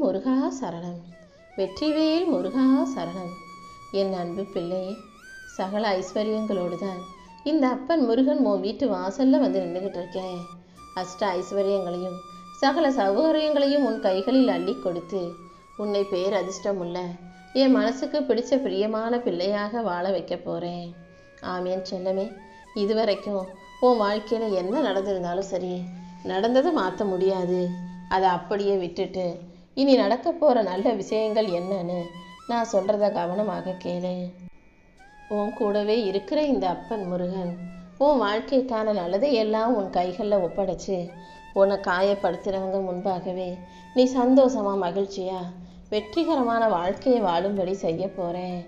முருகா சரணம். வெற்றிவேல் முருகா சரணம். என் அன்பு பிள்ளையே, சகல ஐஸ்வர்யங்களோடு தான் இந்த அப்பன் முருகன் உன் வீட்டு வாசல்ல வந்து நின்றுகிட்டு இருக்கேன். அஷ்ட ஐஸ்வர்யங்களையும் சகல சௌகரியங்களையும் உன் கைகளில் அள்ளி கொடுத்து உன்னை பேரதிர்ஷ்டம் உள்ள என் மனசுக்கு பிடிச்ச பிரியமான பிள்ளையாக வாழ வைக்க போறேன். ஆமேன் செல்லமே. இதுவரைக்கும் உன் வாழ்க்கையில என்ன நடந்திருந்தாலும் சரி, நடந்ததை மாற்ற முடியாது. அதை அப்படியே விட்டுட்டு இனி நடக்க போற நல்ல விஷயங்கள் என்னன்னு நான் சொல்றத கவனமாக கேளு. உன் கூடவே இருக்கிற இந்த அப்பன் முருகன் உன் வாழ்க்கைக்கான நல்லதை எல்லாம் உன் கைகளில் ஒப்படைச்சு உன்னை காயப்படுத்துறவங்க முன்பாகவே நீ சந்தோஷமா மகிழ்ச்சியா வெற்றிகரமான வாழ்க்கையை வாழும்படி செய்ய போறேன்.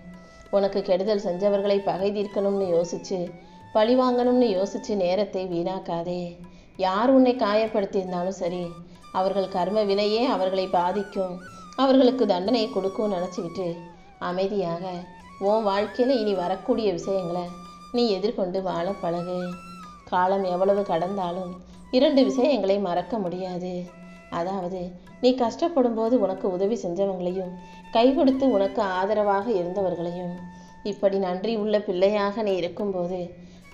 உனக்கு கெடுதல் செஞ்சவர்களை பகை தீர்க்கணும்னு யோசிச்சு பழி வாங்கணும்னு யோசிச்சு நேரத்தை வீணாக்காதே. யார் உன்னை காயப்படுத்தியிருந்தாலும் சரி, அவர்கள் கர்ம வினையே அவர்களை பாதிக்கும், அவர்களுக்கு தண்டனை கொடுக்கும் நினச்சிக்கிட்டு அமைதியாக உன் வாழ்க்கையில் இனி வரக்கூடிய விஷயங்களை நீ எதிர்கொண்டு வாழ பழகு. காலம் எவ்வளவு கடந்தாலும் 2 விஷயங்களை மறக்க முடியாது. அதாவது, நீ கஷ்டப்படும் போது உனக்கு உதவி செஞ்சவங்களையும் கை கொடுத்து உனக்கு ஆதரவாக இருந்தவர்களையும். இப்படி நன்றி உள்ள பிள்ளையாக நீ இருக்கும்போது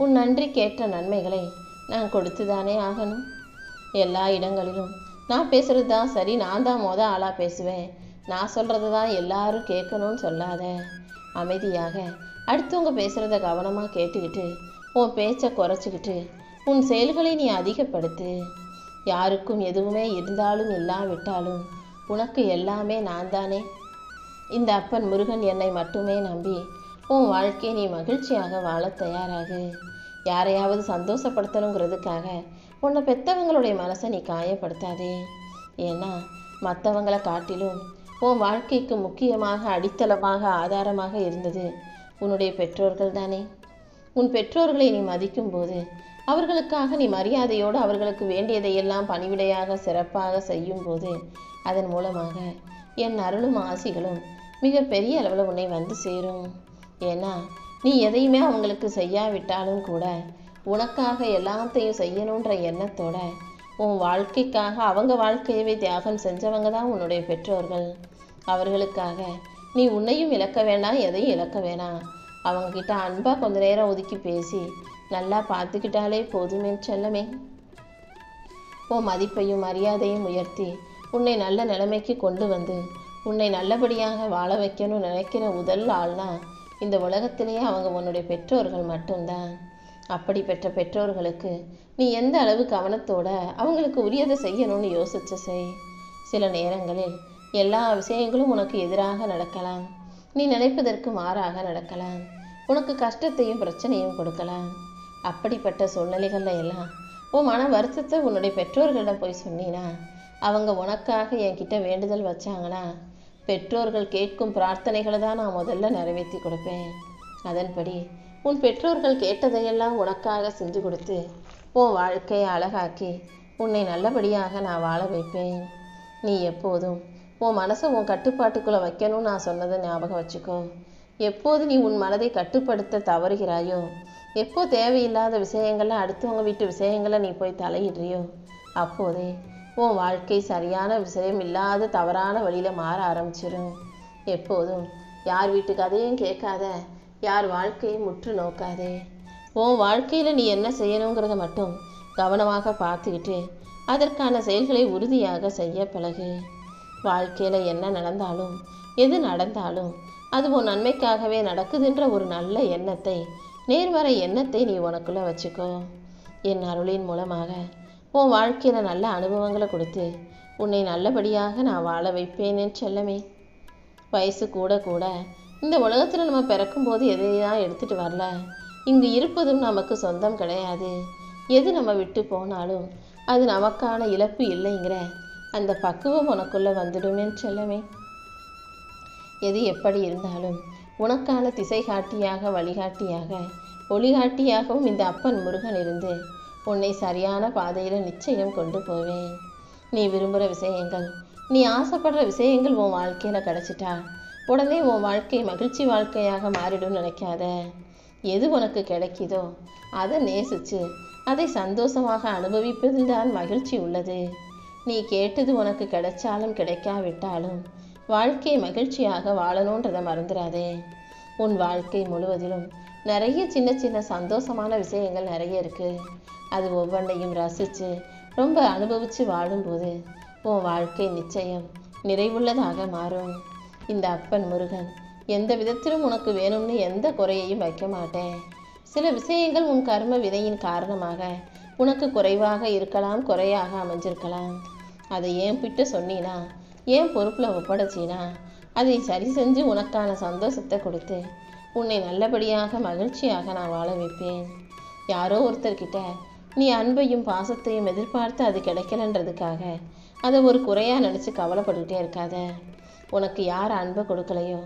உன் நன்றிக்கேற்ற நன்மைகளை நான் கொடுத்துதானே ஆகணும். எல்லா இடங்களிலும் நான் பேசுறது தான் சரி, நான் தான் ஆளாக பேசுவேன், நான் சொல்கிறது தான் எல்லாரும் கேட்கணும்னு சொல்லாத. அமைதியாக அடுத்தவங்க பேசுகிறத கவனமாக கேட்டுக்கிட்டு உன் பேச்சை குறைச்சிக்கிட்டு உன் செயல்களை நீ அதிகப்படுத்து. யாருக்கும் எதுவுமே இருந்தாலும் இல்லாவிட்டாலும் உனக்கு எல்லாமே நான் தானே. இந்த அப்பன் முருகன் என்னை மட்டுமே நம்பி உன் வாழ்க்கையை நீ மகிழ்ச்சியாக வாழ தயாராகு. யாரையாவது சந்தோஷப்படுத்தணுங்கிறதுக்காக உன்னை பெற்றவங்களுடைய மனசை நீ காயப்படுத்தாதே. ஏன்னா மற்றவங்களை காட்டிலும் உன் வாழ்க்கைக்கு முக்கியமாக அடித்தளமாக ஆதாரமாக இருந்தது உன்னுடைய பெற்றோர்கள் தானே. உன் பெற்றோர்களை நீ மதிக்கும் போது அவர்களுக்காக நீ மரியாதையோடு அவர்களுக்கு வேண்டியதையெல்லாம் பணிவிடையாக சிறப்பாக செய்யும் போது அதன் மூலமாக என் அருளும் ஆசிகளும் மிக பெரிய அளவில் உன்னை வந்து சேரும். ஏன்னா நீ எதையுமே அவங்களுக்கு செய்யாவிட்டாலும் கூட உனக்காக எல்லாத்தையும் செய்யணுன்ற எண்ணத்தோட உன் வாழ்க்கைக்காக அவங்க வாழ்க்கையவே தியாகம் செஞ்சவங்க தான் உன்னுடைய பெற்றோர்கள். அவர்களுக்காக நீ உன்னையும் இழக்க வேண்டாம், எதையும் இழக்க வேணாம். அவங்கக்கிட்ட அன்பாக கொஞ்ச நேரம் ஒதுக்கி பேசி நல்லா பார்த்துக்கிட்டாலே போதுமே செல்லமே. உன் மதிப்பையும் மரியாதையும் உயர்த்தி உன்னை நல்ல நிலைமைக்கு கொண்டு வந்து உன்னை நல்லபடியாக வாழ வைக்கணும்னு நினைக்கிற முதல் ஆள்னா இந்த உலகத்திலேயே அவங்க உன்னுடைய பெற்றோர்கள் மட்டும்தான். அப்படி பெற்ற பெற்றோர்களுக்கு நீ எந்த அளவு கவனத்தோட அவங்களுக்கு உரியதை செய்யணும்னு யோசிச்சு செய். சில நேரங்களில் எல்லா விஷயங்களும் உனக்கு எதிராக நடக்கலாம், நீ நினைப்பதற்கு மாறாக நடக்கலாம், உனக்கு கஷ்டத்தையும் பிரச்சனையும் கொடுக்கலாம். அப்படிப்பட்ட சூழ்நிலைகள்ல எல்லாம் உன் மன வருத்தத்தை உன்னுடைய பெற்றோர்களிடம் போய் சொன்னீனா, அவங்க உனக்காக என்கிட்ட வேண்டுதல் வச்சாங்கன்னா பெற்றோர்கள் கேட்கும் பிரார்த்தனைகளை தான் நான் முதல்ல நிறைவேற்றி கொடுப்பேன். அதன்படி உன் பெற்றோர்கள் கேட்டதையெல்லாம் உனக்காக செஞ்சு கொடுத்து உன் வாழ்க்கையை அழகாக்கி உன்னை நல்லபடியாக நான் வாழ வைப்பேன். நீ எப்போதும் உன் மனசை உன் கட்டுப்பாட்டுக்குள்ளே வைக்கணும்னு நான் சொன்னதை ஞாபகம் வச்சுக்கோ. எப்போது நீ உன் மனதை கட்டுப்படுத்த தவறுகிறாயோ, எப்போ தேவையில்லாத விஷயங்களை அடுத்தவங்க வீட்டு விஷயங்களை நீ போய் தலையிடுறியோ, அப்போதே உன் வாழ்க்கை சரியான விஷயம் இல்லாத தவறான வழியில் மாற ஆரம்பிச்சிடும். எப்போதும் யார் வீட்டு கதையும் கேட்காத, யார் வாழ்க்கையை முற்று நோக்காதே. உன் வாழ்க்கையில் நீ என்ன செய்யணுங்கிறத மட்டும் கவனமாக பார்த்துக்கிட்டு அதற்கான செயல்களை உறுதியாக செய்ய பழகு. வாழ்க்கையில் என்ன நடந்தாலும் எது நடந்தாலும் அது உன் நன்மைக்காகவே நடக்குதுன்ற ஒரு நல்ல எண்ணத்தை, நேர்மறை எண்ணத்தை நீ உனக்குள்ளே வச்சுக்கோ. என் அருளின் மூலமாக உன் வாழ்க்கையில் நல்ல அனுபவங்களை கொடுத்து உன்னை நல்லபடியாக நான் வாழ வைப்பேனே செல்லமே. வயசு கூட கூட இந்த உலகத்தில் நம்ம பிறக்கும்போது எதையாக எடுத்துகிட்டு வரல. இங்கு இருப்பதும் நமக்கு சொந்தம் கிடையாது. எது நம்ம விட்டு போனாலும் அது நமக்கான இழப்பு இல்லைங்கிற அந்த பக்குவம் உனக்குள்ளே வந்துடுமே செல்லமே. எது எப்படி இருந்தாலும் உனக்கான திசை காட்டியாக, வழிகாட்டியாக, ஒளிகாட்டியாகவும் இந்த அப்பன் முருகன் இருந்து உன்னை சரியான பாதையில் நிச்சயம் கொண்டு போவேன். நீ விரும்புகிற விஷயங்கள், நீ ஆசைப்படுற விஷயங்கள் உன் வாழ்க்கையில் கிடச்சிட்டா உடனே உன் வாழ்க்கை மகிழ்ச்சி வாழ்க்கையாக மாறிடும் நினைக்காத. எது உனக்கு கிடைக்குதோ அதை நேசித்து அதை சந்தோஷமாக அனுபவிப்பதில் தான் மகிழ்ச்சி உள்ளது. நீ கேட்டது உனக்கு கிடைச்சாலும் கிடைக்காவிட்டாலும் வாழ்க்கையை மகிழ்ச்சியாக வாழணுன்றதை மறந்துடாதே. உன் வாழ்க்கை முழுவதிலும் நிறைய சின்ன சின்ன சந்தோஷமான விஷயங்கள் நிறைய இருக்குது. அது ஒவ்வொன்றையும் ரசித்து ரொம்ப அனுபவித்து வாழும்போது உன் வாழ்க்கை நிச்சயம் நிறைவுள்ளதாக மாறும். இந்த அப்பன் முருகன் எந்த விதத்திலும் உனக்கு வேணும்னு எந்த குறையையும் வைக்க மாட்டேன். சில விஷயங்கள் உன் கர்ம விதையின் காரணமாக உனக்கு குறைவாக இருக்கலாம், குறையாக அமைஞ்சிருக்கலாம். அதை ஏன் பிட்டு சொன்னீனா, ஏன் பொறுப்பில் ஒப்படைச்சினா, அதை சரி செஞ்சு உனக்கான சந்தோஷத்தை கொடுத்து உன்னை நல்லபடியாக மகிழ்ச்சியாக நான் வாழ வைப்பேன். யாரோ ஒருத்தர்கிட்ட நீ அன்பையும் பாசத்தையும் எதிர்பார்த்து அது கிடைக்கலன்றதுக்காக அதை ஒரு குறையாக நினச்சி கவலைப்பட்டுக்கிட்டே இருக்காத. உனக்கு யார் அன்பை கொடுக்கலையோ,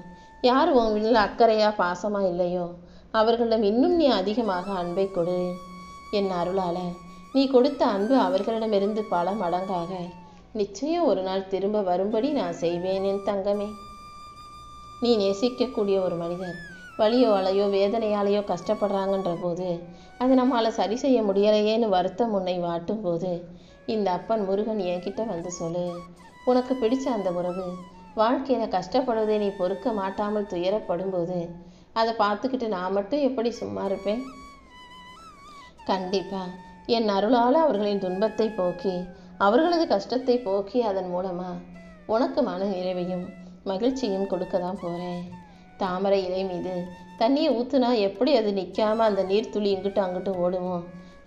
யார் உன் வீட்டில் அக்கறையாக பாசமாக இல்லையோ அவர்களிடம் இன்னும் நீ அதிகமாக அன்பை கொடு. என் அருளால் நீ கொடுத்த அன்பு அவர்களிடமிருந்து பல மடங்காக நிச்சயம் ஒரு நாள் திரும்ப வரும்படி நான் செய்வேன். என் தங்கமே, நீ நேசிக்கக்கூடிய ஒரு மனிதர் வலியோ அலையோ வேதனையாலேயோ கஷ்டப்படுறாங்கன்ற போது அதை நம்மளால் சரி செய்ய முடியலையேன்னு வருத்தம் உன்னை வாட்டும் போது இந்த அப்பன் முருகன் என்கிட்ட வந்து சொல்லு. உனக்கு பிடிச்ச அந்த உறவு வாழ்க்கையில் கஷ்டப்படுவதை நீ பொறுக்க மாட்டாமல் துயரப்படும் போது அதை பார்த்துக்கிட்டு நான் மட்டும் எப்படி சும்மா இருப்பேன்? கண்டிப்பாக என் அருளால் அவர்களின் துன்பத்தை போக்கி அவர்களது கஷ்டத்தை போக்கி அதன் மூலமாக உனக்கு மன நிறைவையும் மகிழ்ச்சியும் கொடுக்க தான் போகிறேன். தாமரை இலை மீது தண்ணியை ஊற்றுனா எப்படி அது நிற்காமல் அந்த நீர்த்துளி இங்கிட்டும் அங்கிட்டும் ஓடுமோ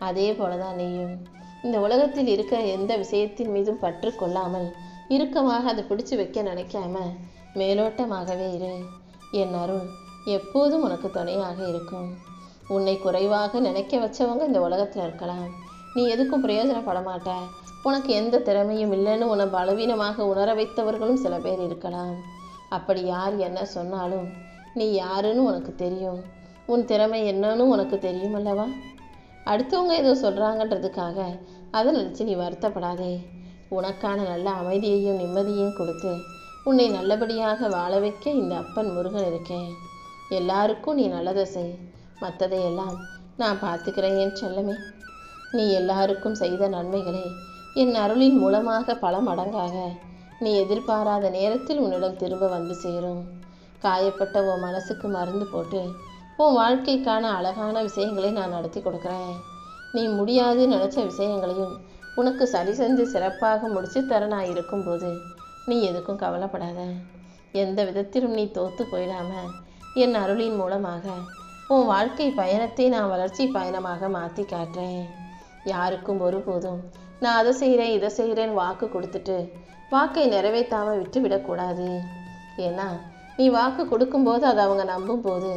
அதே போல தான் நீயும் இந்த உலகத்தில் இருக்க எந்த விஷயத்தின் மீதும் பற்று கொள்ளாமல் இறுக்கமாக அதை பிடிச்சு வைக்க நினைக்காம மேலோட்டமாகவே இரு. என் அருள் எப்போதும் உனக்கு துணையாக இருக்கும். உன்னை குறைவாக நினைக்க வச்சவங்க இந்த உலகத்தில் இருக்கலாம். நீ எதுக்கும் பிரயோஜனப்பட மாட்ட, உனக்கு எந்த திறமையும் இல்லைன்னு உன்னை பலவீனமாக உணர வைத்தவர்களும் சில பேர் இருக்கலாம். அப்படி யார் என்ன சொன்னாலும் நீ யாருன்னு உனக்கு தெரியும். உன் திறமை என்னன்னு உனக்கு தெரியும் அல்லவா? அடுத்தவங்க ஏதோ சொல்கிறாங்கன்றதுக்காக அதை நினச்சி நீ வருத்தப்படாதே. உனக்கான நல்ல அமைதியையும் நிம்மதியையும் கொடுத்து உன்னை நல்லபடியாக வாழ வைக்க இந்த அப்பன் முருகன் இருக்கேன். எல்லாருக்கும் நீ நல்லதை செய், மற்றதையெல்லாம் நான் பார்த்துக்கிறேன் என் செல்லமே. நீ எல்லாருக்கும் செய்த நன்மைகளை என் அருளின் மூலமாக பல மடங்காக நீ எதிர்பாராத நேரத்தில் உன்னிடம் திரும்ப வந்து சேரும். காயப்பட்ட உன் மனசுக்கு மருந்து போட்டு உன் வாழ்க்கைக்கான அழகான விஷயங்களை நான் நடத்தி கொடுக்குறேன். நீ முடியாதுன்னு நினச்ச விஷயங்களையும் உனக்கு சரி செஞ்சு சிறப்பாக முடிச்சு தர நான் இருக்கும்போது நீ எதுக்கும் கவலைப்படாத. எந்த விதத்திலும் நீ தோற்று போயிடாம என் அருளின் மூலமாக உன் வாழ்க்கை பயணத்தை நான் வளர்ச்சி பயணமாக மாற்றி காட்டுறேன். யாருக்கும் ஒருபோதும் நான் அதை செய்கிறேன் இதை செய்கிறேன்னு வாக்கு கொடுத்துட்டு வாக்கை நிறைவேற்றாமல் விட்டு விடக்கூடாது. ஏன்னா நீ வாக்கு கொடுக்கும்போது அதை அவங்க நம்பும்போது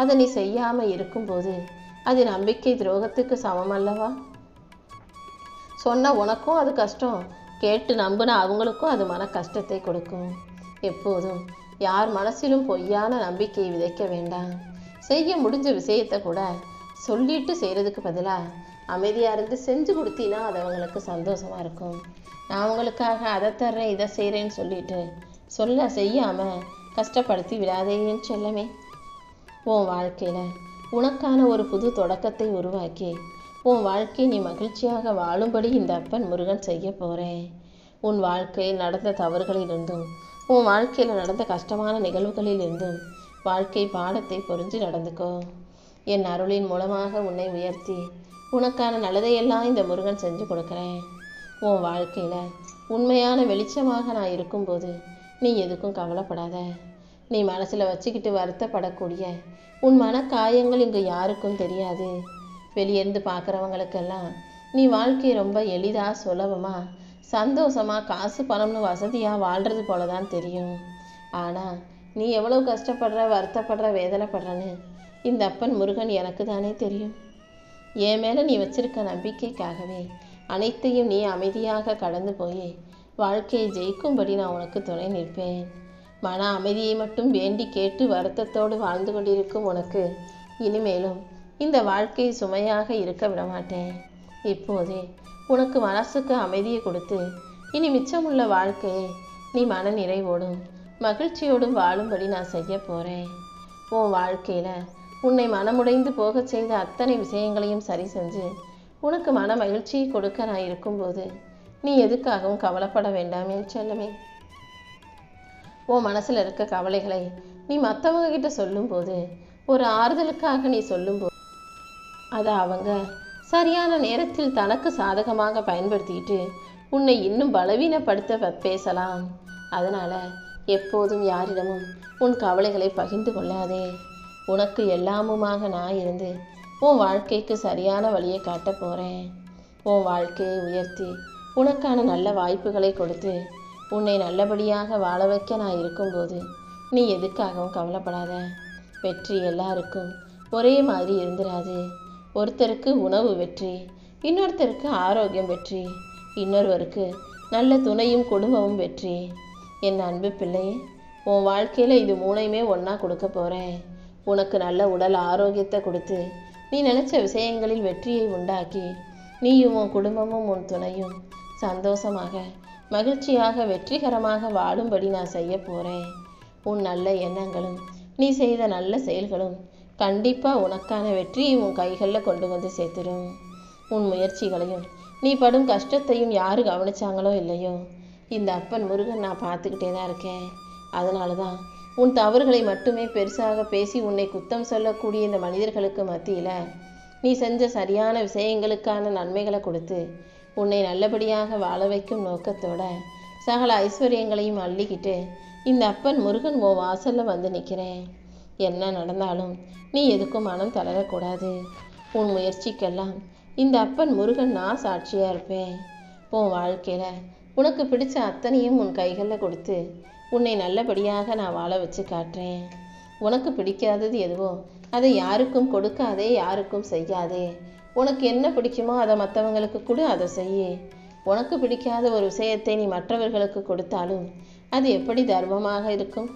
அதை நீ செய்யாமல் இருக்கும்போது அது நம்பிக்கை துரோகத்துக்கு சமம் அல்லவா? சொன்ன உனக்கும் அது கஷ்டம், கேட்டு நம்பின அவங்களுக்கும் அது மன கஷ்டத்தை கொடுக்கும். எப்போதும் யார் மனசிலும் பொய்யான நம்பிக்கையை விதைக்க வேண்டாம். செய்ய முடிஞ்ச விஷயத்தை கூட சொல்லிட்டு செய்கிறதுக்கு பதிலாக அமைதியாக இருந்து செஞ்சு கொடுத்தீங்கன்னா அது அவங்களுக்கு சந்தோஷமாக இருக்கும். நான் அவங்களுக்காக அதை தர்றேன் இதை செய்கிறேன்னு சொல்லிட்டு சொல்ல செய்யாமல் கஷ்டப்படுத்தி விடாதேன்னு செல்லமே. உன் வாழ்க்கையில் உனக்கான ஒரு புது தொடக்கத்தை உருவாக்கி உன் வாழ்க்கையை நீ மகிழ்ச்சியாக வாழும்படி இந்த அப்பன் முருகன் செய்ய போகிறேன். உன் வாழ்க்கையில் நடந்த தவறுகளிலிருந்தும் உன் வாழ்க்கையில் நடந்த கஷ்டமான நிகழ்வுகளிலிருந்தும் வாழ்க்கை பாடத்தை புரிஞ்சு நடந்துக்கோ. என் அருளின் மூலமாக உன்னை உயர்த்தி உனக்கான நல்லதையெல்லாம் இந்த முருகன் செஞ்சு கொடுக்குறேன். உன் வாழ்க்கையில் உண்மையான வெளிச்சமாக நான் இருக்கும்போது நீ எதுக்கும் கவலைப்படாத. நீ மனசில் வச்சுக்கிட்டு வருத்தப்படக்கூடிய உன் மன காயங்கள் இங்கே யாருக்கும் தெரியாது. வெளியேருந்து பார்க்குறவங்களுக்கெல்லாம் நீ வாழ்க்கையை ரொம்ப எளிதாக சுலபமாக சந்தோஷமாக காசு பணம்னு வசதியாக வாழ்கிறது போல தான் தெரியும். ஆனால் நீ எவ்வளோ கஷ்டப்படுற வருத்தப்படுற வேதனைப்படுறன்னு இந்த அப்பன் முருகன் எனக்கு தானே தெரியும். என் மேலே நீ வச்சிருக்க நம்பிக்கைக்காகவே அனைத்தையும் நீ அமைதியாக கடந்து போய் வாழ்க்கையை ஜெயிக்கும்படி நான் உனக்கு துணை நிற்பேன். மன அமைதியை மட்டும் வேண்டி கேட்டு வருத்தத்தோடு வாழ்ந்து கொண்டிருக்கும் உனக்கு இனிமேலும் இந்த வாழ்க்கை சுமையாக இருக்க விட மாட்டேன். இப்போதே உனக்கு மனசுக்கு அமைதியை கொடுத்து இனி மிச்சமுள்ள வாழ்க்கையை நீ மன நிறைவோடும் மகிழ்ச்சியோடும் வாழும்படி நான் செய்ய போகிறேன். உன் வாழ்க்கையில் உன்னை மனமுடைந்து போகச் செய்த அத்தனை விஷயங்களையும் சரி செஞ்சு உனக்கு மன மகிழ்ச்சியை கொடுக்க நான் இருக்கும்போது நீ எதுக்காகவும் கவலைப்பட வேண்டாம் என் செல்லமே. உன் மனசில் இருக்க கவலைகளை நீ மற்றவங்க கிட்ட சொல்லும்போது, ஒரு ஆறுதலுக்காக நீ சொல்லும்போது, அதை அவங்க சரியான நேரத்தில் தனக்கு சாதகமாக பயன்படுத்திக்கிட்டு உன்னை இன்னும் பலவீனப்படுத்த பேசலாம். அதனால் எப்போதும் யாரிடமும் உன் கவலைகளை பகிர்ந்து கொள்ளாதே. உனக்கு எல்லாமுமாக நான் இருந்து உன் வாழ்க்கைக்கு சரியான வழியை காட்ட போகிறேன். உன் வாழ்க்கையை உயர்த்தி உனக்கான நல்ல வாய்ப்புகளை கொடுத்து உன்னை நல்லபடியாக வாழ வைக்க நான் இருக்கும்போது நீ எதுக்காகவும் கவலைப்படாத. வெற்றி எல்லாருக்கும் ஒரே மாதிரி இருந்துராது. ஒருத்தருக்கு உணவு வெற்றி, இன்னொருத்தருக்கு ஆரோக்கியம் வெற்றி, இன்னொருவருக்கு நல்ல துணையும் குடும்பமும் வெற்றி. என் அன்பு பிள்ளையே, உன் வாழ்க்கையில் இது மூணையுமே ஒன்றா கொடுக்க போகிறேன். உனக்கு நல்ல உடல் ஆரோக்கியத்தை கொடுத்து நீ நினச்ச விஷயங்களில் வெற்றியை உண்டாக்கி நீயும் உன் குடும்பமும் உன் துணையும் சந்தோஷமாக மகிழ்ச்சியாக வெற்றிகரமாக வாழும்படி நான் செய்ய போகிறேன். உன் நல்ல எண்ணங்களும் நீ செய்த நல்ல செயல்களும் கண்டிப்பாக உனக்கான வெற்றியை உன் கைகளில் கொண்டு வந்து சேர்த்துடும். உன் முயற்சிகளையும் நீ படும் கஷ்டத்தையும் யார் கவனிச்சாங்களோ இல்லையோ, இந்த அப்பன் முருகன் நான் பார்த்துக்கிட்டே தான் இருக்கேன். அதனால தான் உன் தவறுகளை மட்டுமே பெருசாக பேசி உன்னை குத்தம் சொல்லக்கூடிய இந்த மனிதர்களுக்கு மத்தியில் நீ செஞ்ச சரியான விஷயங்களுக்கான நன்மைகளை கொடுத்து உன்னை நல்லபடியாக வாழ வைக்கும் நோக்கத்தோட சகல ஐஸ்வர்யங்களையும் அள்ளிக்கிட்டு இந்த அப்பன் முருகன் உன் வாசலில் வந்து நிற்கிறேன். என்ன நடந்தாலும் நீ எதுக்கும் மனம் தளரக்கூடாது. உன் முயற்சிக்கெல்லாம் இந்த அப்பன் முருகன் நான் சாட்சியாக இருப்பேன். உன் வாழ்க்கையில் உனக்கு பிடிச்ச அத்தனையும் உன் கைகளில் கொடுத்து உன்னை நல்லபடியாக நான் வாழ வச்சு காட்டுறேன். உனக்கு பிடிக்காதது எதுவோ அதை யாருக்கும் கொடுக்காதே, யாருக்கும் செய்யாதே. உனக்கு என்ன பிடிக்குமோ அதை மற்றவங்களுக்கு கொடு, அதை செய்ய. உனக்கு பிடிக்காத ஒரு விஷயத்தை நீ மற்றவர்களுக்கு கொடுத்தாலும் அது எப்படி தர்மமாக இருக்கும்?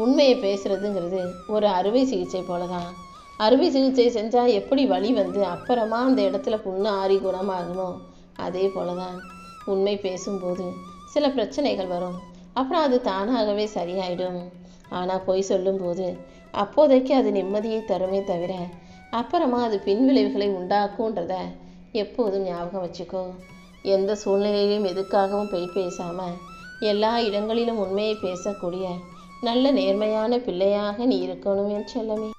உண்மையை பேசுறதுங்கிறது ஒரு அறுவை சிகிச்சை போல தான். அறுவை சிகிச்சை செஞ்சால் எப்படி வலி வந்து அப்புறமா அந்த இடத்துல புண்ணு ஆறி குணமாகுமோ, அதே போல தான் உண்மை பேசும்போது சில பிரச்சனைகள் வரும். அப்புறம் அது தானாகவே சரியாயிடும். ஆனால் பொய் சொல்லும்போது அப்போதைக்கு அது நிம்மதியை தருமே தவிர அப்புறமா அது பின்விளைவுகளை உண்டாக்கும்ன்றத எப்போதும் ஞாபகம் வச்சுக்கோ. எந்த சூழ்நிலையிலும் எதுக்காகவும் பொய் பேசாமல் எல்லா இடங்களிலும் உண்மையை பேசக்கூடிய நல்ல நேர்மையான பிள்ளையாக நீ இருக்கணும் என் செல்லமே.